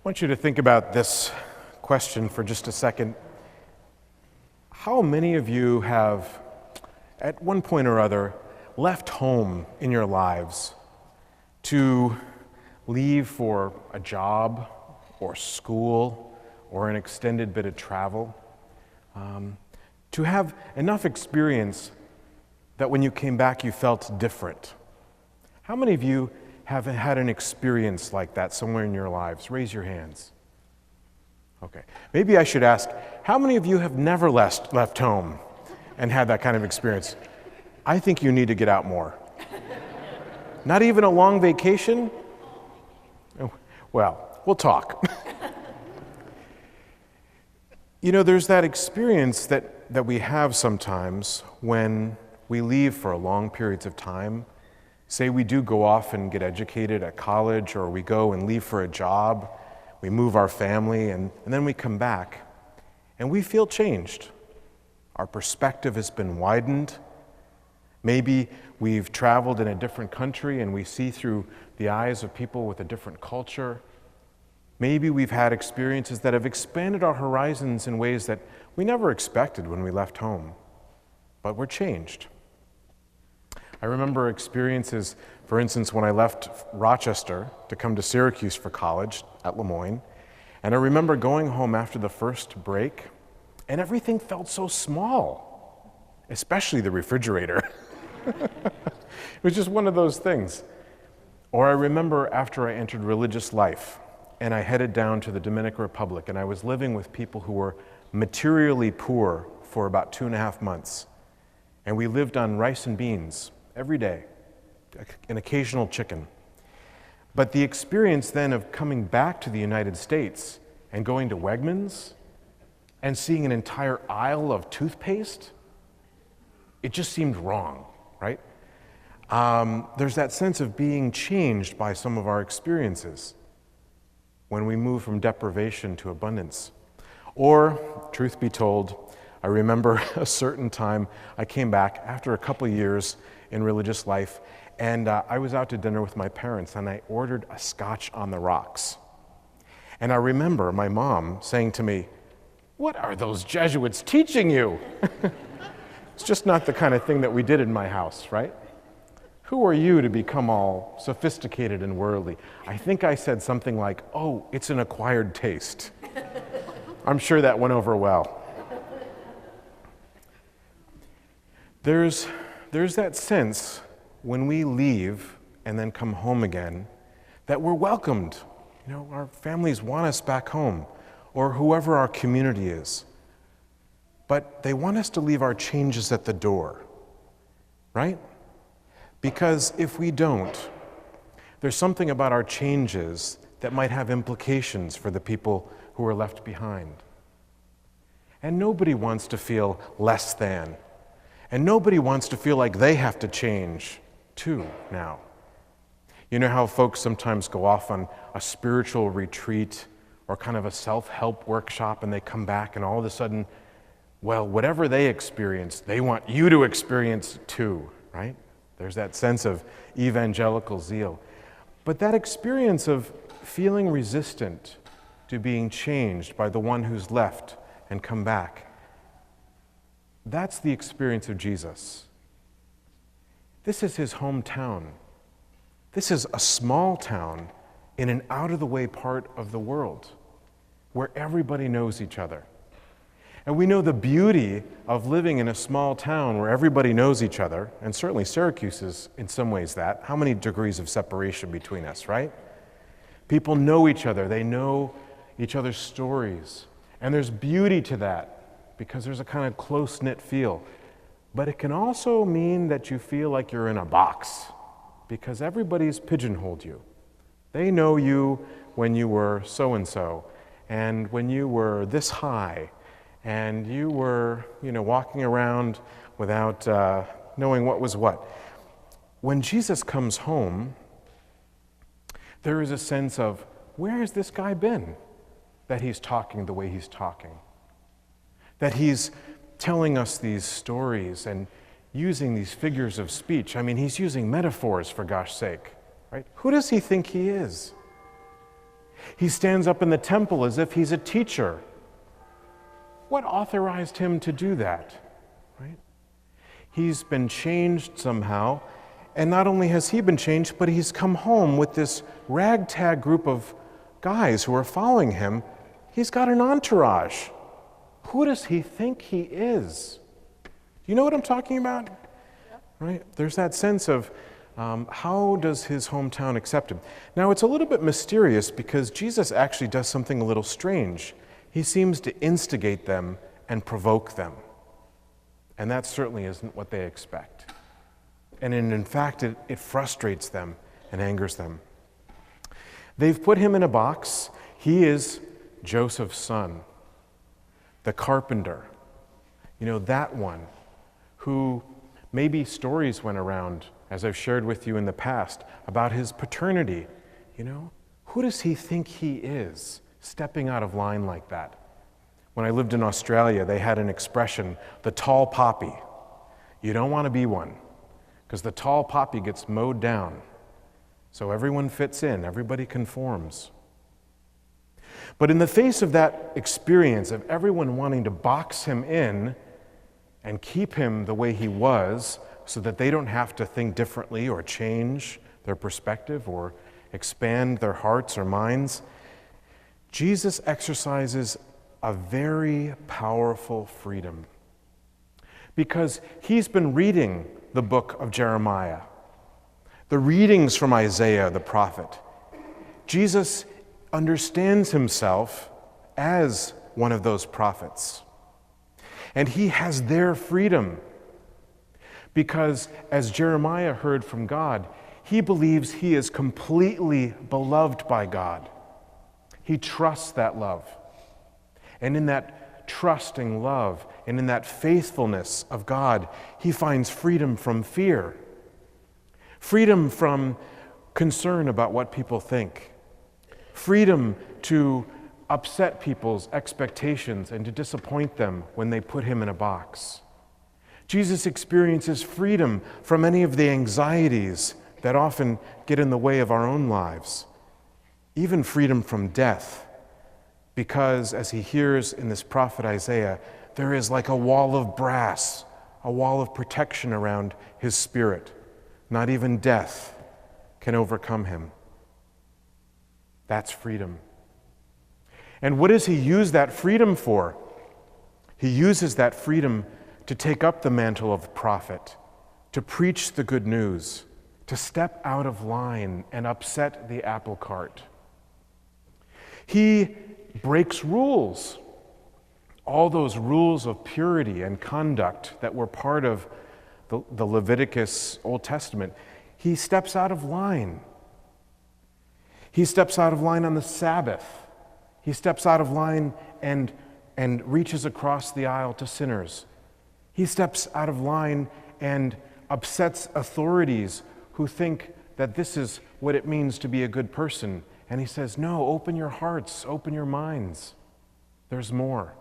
want you to think about this question for just a second. How many of you have, at one point or other, left home in your lives to leave for a job or school or an extended bit of travel? To have enough experience that when you came back you felt different? How many of you have had an experience like that somewhere in your lives? Raise your hands. Okay. Maybe I should ask, how many of you have never left home and had that kind of experience? I think you need to get out more. Not even a long vacation? Oh, well, we'll talk. You know, there's that experience that we have sometimes when we leave for long periods of time. Say we do go off and get educated at college, or we go and leave for a job, we move our family, and then we come back, and we feel changed. Our perspective has been widened. Maybe we've traveled in a different country and we see through the eyes of people with a different culture. Maybe we've had experiences that have expanded our horizons in ways that we never expected when we left home, but we're changed. I remember experiences, for instance, when I left Rochester to come to Syracuse for college at Lemoyne, and I remember going home after the first break, and everything felt so small, especially the refrigerator. It was just one of those things. Or I remember after I entered religious life, and I headed down to the Dominican Republic, and I was living with people who were materially poor for about 2.5 months, and we lived on rice and beans every day, an occasional chicken. But the experience then of coming back to the United States and going to Wegmans and seeing an entire aisle of toothpaste, it just seemed wrong, right? There's that sense of being changed by some of our experiences when we move from deprivation to abundance. Or, truth be told, I remember a certain time I came back after a couple of years in religious life, and I was out to dinner with my parents, and I ordered a scotch on the rocks. And I remember my mom saying to me, "What are those Jesuits teaching you?" It's just not the kind of thing that we did in my house, right? Who are you to become all sophisticated and worldly? I think I said something like, "Oh, it's an acquired taste." I'm sure that went over well. There's that sense when we leave and then come home again that we're welcomed. You know, our families want us back home, or whoever our community is. But they want us to leave our changes at the door, right? Because if we don't, there's something about our changes that might have implications for the people who are left behind. And nobody wants to feel less than. And nobody wants to feel like they have to change too now. You know how folks sometimes go off on a spiritual retreat or kind of a self-help workshop, and they come back and all of a sudden, well, whatever they experience, they want you to experience too, right? There's that sense of evangelical zeal. But that experience of feeling resistant to being changed by the one who's left and come back, that's the experience of Jesus. This is his hometown. This is a small town in an out-of-the-way part of the world where everybody knows each other. And we know the beauty of living in a small town where everybody knows each other, and certainly Syracuse is in some ways that. How many degrees of separation between us, right? People know each other. They know each other's stories. And there's beauty to that, because there's a kind of close-knit feel. But it can also mean that you feel like you're in a box, because everybody's pigeonholed you. They know you when you were so-and-so, and when you were this high, and you were, walking around without knowing what was what. When Jesus comes home, there is a sense of, where has this guy been that he's talking the way he's talking? That he's telling us these stories and using these figures of speech. I mean, he's using metaphors, for gosh sake, right? Who does he think he is? He stands up in the temple as if he's a teacher. What authorized him to do that? Right? He's been changed somehow, and not only has he been changed, but he's come home with this ragtag group of guys who are following him. He's got an entourage. Who does he think he is? You know what I'm talking about? Yeah. Right? There's that sense of how does his hometown accept him? Now, it's a little bit mysterious because Jesus actually does something a little strange. He seems to instigate them and provoke them. And that certainly isn't what they expect. And in fact, it frustrates them and angers them. They've put him in a box. He is Joseph's son, the carpenter. You know, that one who maybe stories went around, as I've shared with you in the past, about his paternity. You know, who does he think he is, stepping out of line like that? When I lived in Australia, they had an expression, the tall poppy. You don't want to be one, because the tall poppy gets mowed down. So everyone fits in, everybody conforms. But in the face of that experience of everyone wanting to box him in and keep him the way he was so that they don't have to think differently or change their perspective or expand their hearts or minds, Jesus exercises a very powerful freedom because he's been reading the book of Jeremiah, the readings from Isaiah the prophet. Jesus understands himself as one of those prophets. And he has their freedom because, as Jeremiah heard from God, he believes he is completely beloved by God. He trusts that love. And in that trusting love and in that faithfulness of God, he finds freedom from fear, freedom from concern about what people think, freedom to upset people's expectations and to disappoint them when they put him in a box. Jesus experiences freedom from any of the anxieties that often get in the way of our own lives, even freedom from death, because as he hears in this prophet Isaiah, there is like a wall of brass, a wall of protection around his spirit. Not even death can overcome him. That's freedom. And what does he use that freedom for? He uses that freedom to take up the mantle of prophet, to preach the good news, to step out of line and upset the apple cart. He breaks rules, all those rules of purity and conduct that were part of the Leviticus Old Testament. He steps out of line. He steps out of line on the Sabbath. He steps out of line and reaches across the aisle to sinners. He steps out of line and upsets authorities who think that this is what it means to be a good person. And he says, no, open your hearts, open your minds. There's more.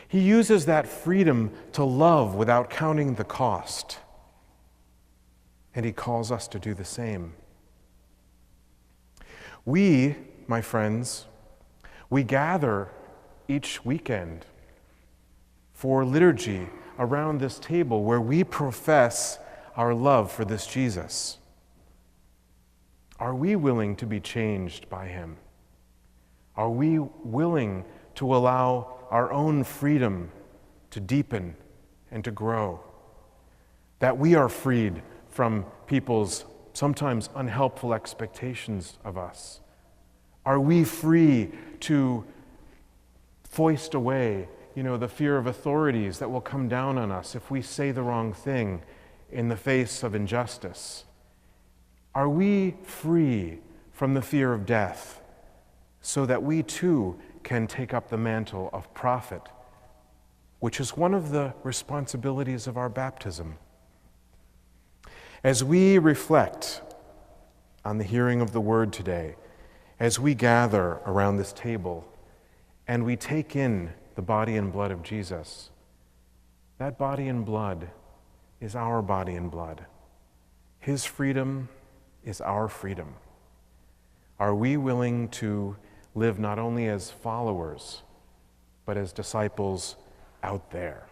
He uses that freedom to love without counting the cost. And he calls us to do the same. We, my friends, we gather each weekend for liturgy around this table where we profess our love for this Jesus. Are we willing to be changed by him? Are we willing to allow our own freedom to deepen and to grow? That we are freed from people's sometimes unhelpful expectations of us? Are we free to foist away, the fear of authorities that will come down on us if we say the wrong thing in the face of injustice? Are we free from the fear of death so that we too can take up the mantle of prophet, which is one of the responsibilities of our baptism? As we reflect on the hearing of the word today, as we gather around this table and we take in the body and blood of Jesus, that body and blood is our body and blood. His freedom is our freedom. Are we willing to live not only as followers, but as disciples out there?